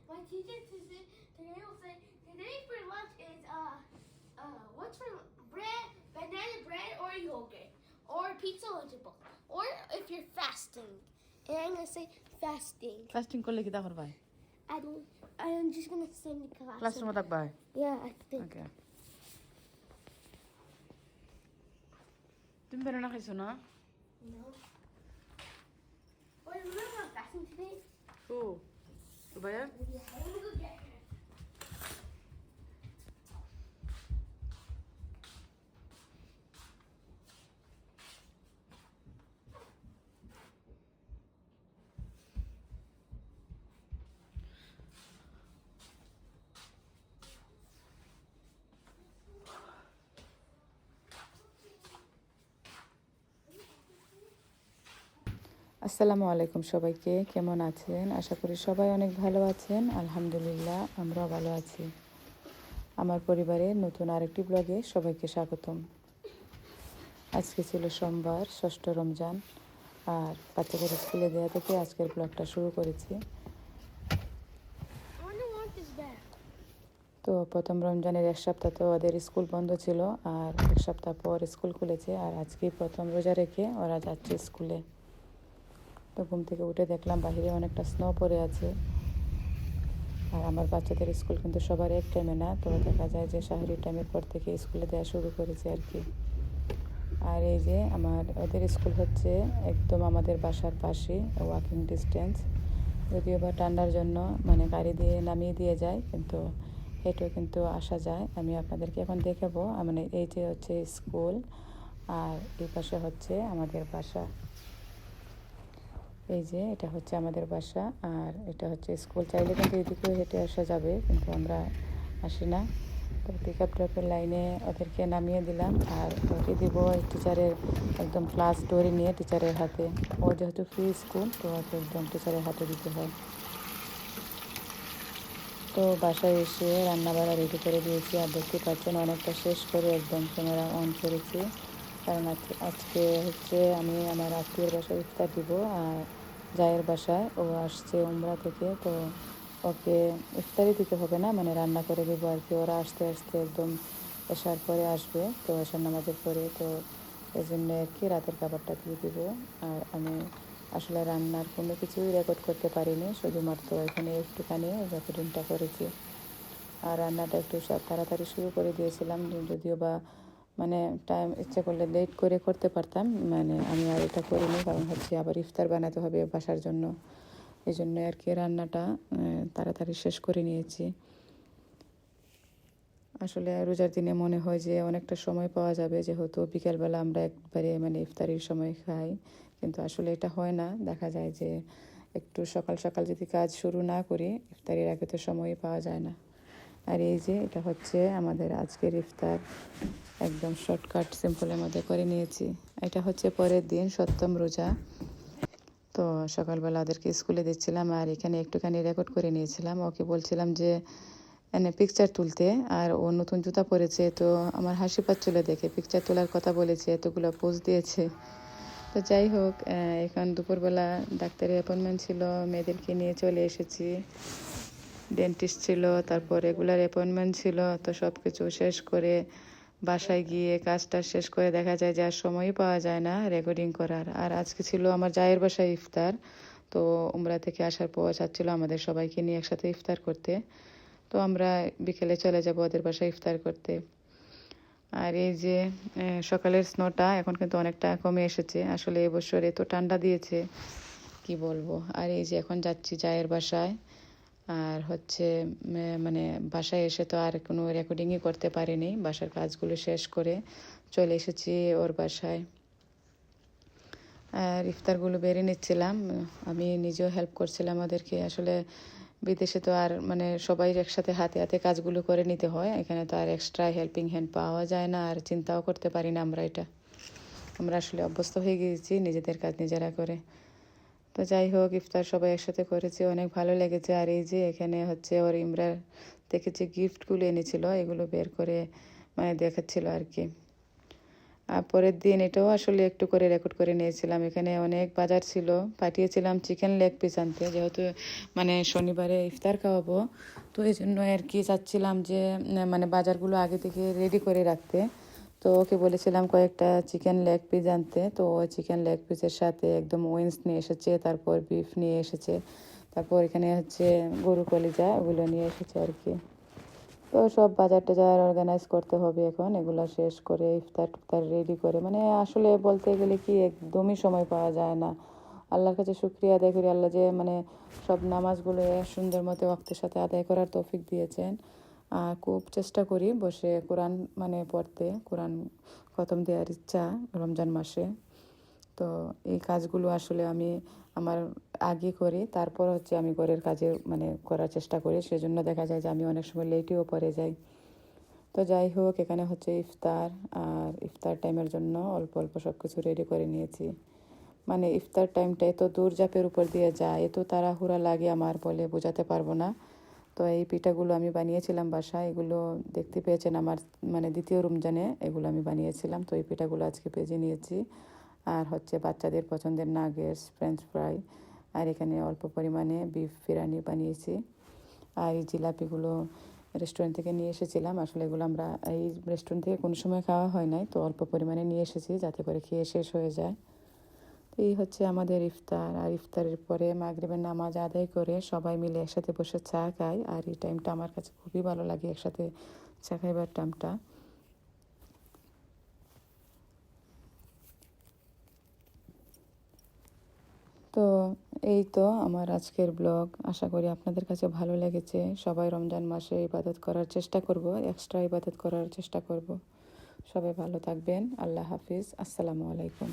My teacher today will say today for lunch is what's for bread, banana bread or yogurt or pizza lunchable or if you're fasting. And I'm gonna say fasting. Fasting করলে কি তা করবাই? I don't. I'm just gonna sing the class. ক্লাসরুমে থাকবাই? Yeah, I think. ওকে। তুমি বেরোনা খাইছো না? No. Wait, remember I'm fasting today? ও ভাইয়া Yeah, let me go get her. আসসালামু আলাইকুম সবাইকে, কেমন আছেন? আশা করি সবাই অনেক ভালো আছেন। আলহামদুলিল্লাহ আমরাও ভালো আছি। আমার পরিবারের নতুন আরেকটি ব্লগে সবাইকে স্বাগতম। আজকে ছিল সোমবার, ষষ্ঠ রমজান, আর বাচ্চাদের স্কুলে দেওয়া থেকে আজকের ব্লগটা শুরু করেছি। I wonder what this bag. তো প্রথম রমজানের এক সপ্তাহ তো ওদের স্কুল বন্ধ ছিল, আর এক সপ্তাহ পর স্কুল খুলেছে, আর আজকেই প্রথম রোজা রেখে ওরা যাচ্ছে স্কুলে। তো ঘুম থেকে উঠে দেখলাম বাইরে অনেকটা স্নো পড়ে আছে, আর আমার বাচ্চাদের স্কুল কিন্তু সবার এক টাইমে না, তো দেখা যায় যে শাহরি টাইমের পর থেকে স্কুলে দেওয়া শুরু করেছে আর কি। আর এই যে ওদের স্কুল হচ্ছে একদম আমাদের বাসার পাশে, ওয়াকিং ডিস্টেন্স। যদিও বা ঠান্ডার জন্য মানে গাড়ি দিয়ে নামিয়ে দিয়ে যায়, কিন্তু হেঁটেও কিন্তু আসা যায়। আমি আপনাদেরকে এখন দেখাবো, মানে এই যে হচ্ছে স্কুল, আর এই পাশে হচ্ছে আমাদের বাসা। এই যে এটা হচ্ছে আমাদের বাসা, আর এটা হচ্ছে স্কুল। চাইলে কিন্তু এদিকেও হেঁটে আসা যাবে, কিন্তু আমরা আসি না। তো পিক আপ ড্রপের লাইনে ওদেরকে নামিয়ে দিলাম, আর ওকে দিব টিচারের একদম ক্লাস ডোরে নিয়ে টিচারের হাতে। ও যেহেতু ফ্রি স্কুল, তো ওকে একদম টিচারের হাতে দিতে হয়। তো বাসায় এসে রান্নাবাড়া রেডি করে দিয়েছি, আর দেখতে পাচ্ছেন অনেকটা শেষ করে একদম ক্যামেরা অন করেছি, কারণ আজকে হচ্ছে আমি আমার আত্মীয়ের বাসায় ইফতার দিব, আর জায়ের বাসায় ও আসছে উমরা থেকে। তো ওকে ইফতারি দিতে হবে না, মানে রান্না করে দেবো আর কি। ওরা আসতে আসতে একদম এশার পরে আসবে, তো এশার নামাজের পরে, তো এই জন্য আর কি রাতের খাবারটা দিয়ে দিব। আর আমি আসলে রান্নার কোনো কিছুই রেকর্ড করতে পারিনি, শুধুমাত্র এখানে একটুখানি রেকর্ডিংটা করেছি। আর রান্নাটা একটু তাড়াতাড়ি শুরু করে দিয়েছিলাম, যদিও বা মানে টাইম ইচ্ছে করলে লেট করে করতে পারতাম, মানে আমি আর এটা করিনি, কারণ হচ্ছে আবার ইফতার বানাতে হবে বাসার জন্য। এই জন্য আর কি রান্নাটা তাড়াতাড়ি শেষ করে নিয়েছি। আসলে রোজার দিনে মনে হয় যে অনেকটা সময় পাওয়া যাবে, যেহেতু বিকেলবেলা আমরা একবারে মানে ইফতারির সময় খাই, কিন্তু আসলে এটা হয় না। দেখা যায় যে একটু সকাল সকাল যদি কাজ শুরু না করি, ইফতারির আগে তো সময়ই পাওয়া যায় না। আর এই যে এটা হচ্ছে আমাদের আজকের ইফতার, একদম শর্টকাট সিম্পলের মধ্যে করে নিয়েছি। এটা হচ্ছে পরের দিন সপ্তম রোজা। তো সকালবেলা ওদেরকে স্কুলে দিচ্ছিলাম, আর এখানে একটুখানি রেকর্ড করে নিয়েছিলাম। ওকে বলছিলাম যে পিকচার তুলতে, আর ও নতুন জুতা পরেছে, তো আমার হাসি পাচ্ছিল দেখে। পিকচার তোলার কথা বলেছে, এতগুলো পোজ দিয়েছে। তো যাই হোক, এখন দুপুরবেলা ডাক্তারের অ্যাপয়েন্টমেন্ট ছিল, মেয়েদেরকে নিয়ে চলে এসেছি। ডেন্টিস্ট ছিল, তারপর রেগুলার অ্যাপয়েন্টমেন্ট ছিল। তো সব কিছু শেষ করে বাসায় গিয়ে কাজটা শেষ করে দেখা যায় যে আর সময়ই পাওয়া যায় না রেকর্ডিং করার। আর আজকে ছিল আমার জায়ের বাসায় ইফতার, তো উমরা থেকে আসার পর চাচ্ছিল আমাদের সবাইকে নিয়ে একসাথে ইফতার করতে। তো আমরা বিকেলে চলে যাব ওদের বাসায় ইফতার করতে। আর এই যে সকালের স্নোটা এখন কিন্তু অনেকটা কমে এসেছে। আসলে এবছর এত ঠান্ডা দিয়েছে কি বলবো। আর এই যে এখন যাচ্ছি জায়ের বাসায়, আর হচ্ছে মানে বাসায় এসে তো আর কোনো রেকর্ডিংই করতে পারিনি। বাসার কাজগুলো শেষ করে চলে এসেছি ওর বাসায়, আর ইফতারগুলো বেড়ে নিচ্ছিলাম। আমি নিজেও হেল্প করছিলাম ওদেরকে। আসলে বিদেশে তো আর মানে সবাই একসাথে হাতে হাতে কাজগুলো করে নিতে হয়, এখানে তো আর এক্সট্রা হেল্পিং হ্যান্ড পাওয়া যায় না, আর চিন্তাও করতে পারি না আমরা এটা। আমরা আসলে অভ্যস্ত হয়ে গিয়েছি নিজেদের কাজ নিজেরা করে। তো যাই হোক, ইফতার সবাই একসাথে করেছি, অনেক ভালো লেগেছে। আর এই যে এখানে হচ্ছে ওর ইমরার থেকে যে গিফটগুলো এনেছিল, এগুলো বের করে মানে দেখাচ্ছিল আর কি। আর পরের দিন এটাও আসলে একটু করে রেকর্ড করে নিয়েছিলাম। এখানে অনেক বাজার ছিল, পাঠিয়েছিলাম চিকেন লেগ পিস আনতে, যেহেতু মানে শনিবারে ইফতার খাওয়াবো, তো এই জন্য আর কি চাচ্ছিলাম যে মানে বাজারগুলো আগে থেকে রেডি করে রাখতে। তো ওকে বলেছিলাম কয়েকটা চিকেন লেগ পিস আনতে, তো ওই চিকেন লেগ পিসের সাথে একদম উইংস নিয়ে এসেছে, তারপর বিফ নিয়ে এসেছে, তারপর এখানে হচ্ছে গরু কলিজা, ওগুলো নিয়ে এসেছে আর কি। তো সব বাজার টাজার অর্গানাইজ করতে হবে এখন, এগুলো শেষ করে ইফতার টিফতার রেডি করে, মানে আসলে বলতে গেলে কি একদমই সময় পাওয়া যায় না। আল্লাহর কাছে শুক্রিয়া আদায় করি, আল্লাহ যে মানে সব নামাজগুলো সুন্দর মতো ওয়াক্তের সাথে আদায় করার তৌফিক দিয়েছেন। খুব চেষ্টা করি বসে কোরআন মানে পড়তে, কোরআন খতম দেওয়ার ইচ্ছা রমজান মাসে। তো এই কাজগুলো আসলে আমি আমার আগে করি, তারপর হচ্ছে আমি ঘরের কাজে মানে করার চেষ্টা করি, সেজন্য দেখা যায় যে আমি অনেক সময় লেটেও পড়ে যাই। তো যাই হোক, এখানে হচ্ছে ইফতার, আর ইফতার টাইমের জন্য অল্প অল্প সব কিছু রেডি করে নিয়েছি। মানে ইফতার টাইমটা এত দৌড়ঝাঁপের উপর দিয়ে যায়, এত তাড়াহুড়া লাগে আমার বলে বোঝাতে পারবো না। তো এই পিঠাগুলো আমি বানিয়েছিলাম বাসায়, এগুলো দেখতে পেয়েছেন আমার মানে দ্বিতীয় রমজানে এগুলো আমি বানিয়েছিলাম। তো এই পিঠাগুলো আজকে ভেজে নিয়েছি। আর হচ্ছে বাচ্চাদের পছন্দের নাগেটস, ফ্রেঞ্চ ফ্রাই, আর এখানে অল্প পরিমাণে বিফ বিরিয়ানি বানিয়েছি। আর এই জিলাপিগুলো রেস্টুরেন্ট থেকে নিয়ে এসেছিলাম, আসলে এগুলো আমরা এই রেস্টুরেন্ট থেকে কোনো সময় খাওয়া হয় নাই, তো অল্প পরিমাণে নিয়ে এসেছি যাতে করে খেয়ে শেষ হয়ে যায়। তো এই হচ্ছে আমাদের ইফতার। আর ইফতারের পরে মাগরিবের নামাজ আদায় করে সবাই মিলে একসাথে বসে চা খাই, আর এই টাইমটা আমার কাছে খুবই ভালো লাগে, একসাথে চা খাইবার টাইমটা। তো এই তো আমার আজকের ব্লগ, আশা করি আপনাদের কাছে ভালো লেগেছে। সবাই রমজান মাসে ইবাদত করার চেষ্টা করব, এক্সট্রা ইবাদত করার চেষ্টা করব। সবাই ভালো থাকবেন, আল্লাহ হাফিজ, আসসালামু আলাইকুম।